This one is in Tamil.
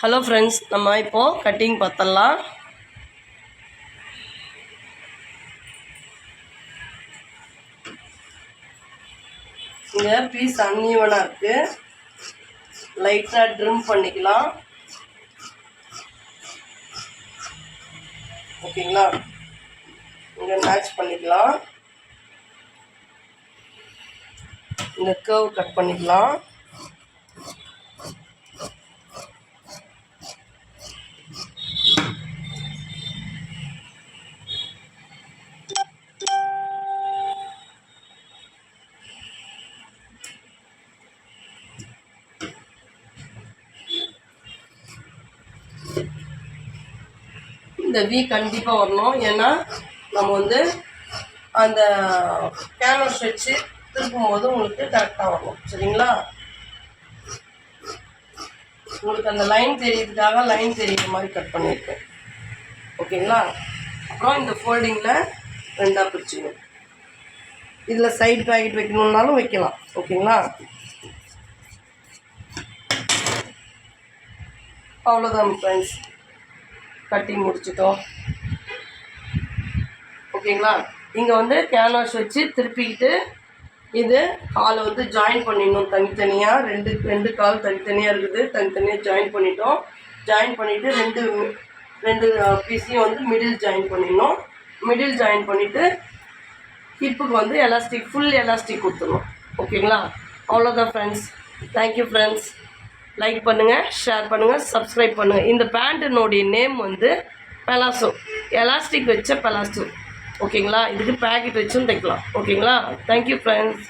ஹலோ ஃப்ரெண்ட்ஸ், நம்ம இப்போது கட்டிங் பார்த்தலாம். இங்கே பீஸ் அன்ஈவனாக இருக்குது, லைட்டாக ட்ரிம் பண்ணிக்கலாம். ஓகேங்களா, இங்கே மேட்ச் பண்ணிக்கலாம். இந்த கர்வ் கட் பண்ணிக்கலாம். இந்த வி கண்டிப்பாக வரணும், ஏன்னா நம்ம அந்த கேன்வாஸ் வச்சு திருப்பும்போது உங்களுக்கு கரெக்டாக வரணும். சரிங்களா, உங்களுக்கு அந்த லைன் தெரியுறதுக்காக லைன் தெரியுற மாதிரி கட் பண்ணியிருக்கேன். ஓகேங்களா, அப்புறம் இந்த ஃபோல்டிங்கில் ரெண்டாக பிரிச்சுக்கணும். இதில் சைடு பாக்கெட் வைக்கணுன்னாலும் வைக்கலாம். ஓகேங்களா, அவ்வளோதான் ஃப்ரெண்ட்ஸ், கட்டிங் முடிச்சிட்டோம். ஓகேங்களா, இங்கே கேன்வாஸ் வச்சு திருப்பிக்கிட்டு இது காலை ஜாயின் பண்ணிடணும். தனித்தனியாக ரெண்டு கால் தனித்தனியாக இருக்குது, தனித்தனியாக ஜாயின் பண்ணிட்டோம். ஜாயின் பண்ணிவிட்டு ரெண்டு பீஸையும் மிடில் ஜாயின் பண்ணிடணும். மிடில் ஜாயின் பண்ணிவிட்டு ஹிப்புக்கு எலாஸ்டிக், ஃபுல் எலாஸ்டிக் கொடுத்துடணும். ஓகேங்களா, அவ்வளோதான் ஃப்ரெண்ட்ஸ். Thank you friends. லைக் பண்ணுங்கள், ஷேர் பண்ணுங்கள், சப்ஸ்கிரைப் பண்ணுங்கள். இந்த பேண்ட்டினுடைய நேம் பெலாசோ, எலாஸ்டிக் வச்ச பெலாசோ. ஓகேங்களா, இதுக்கு பேக்கெட் வச்சும் தைக்கலாம். ஓகேங்களா, தேங்க்யூ ஃப்ரெண்ட்ஸ்.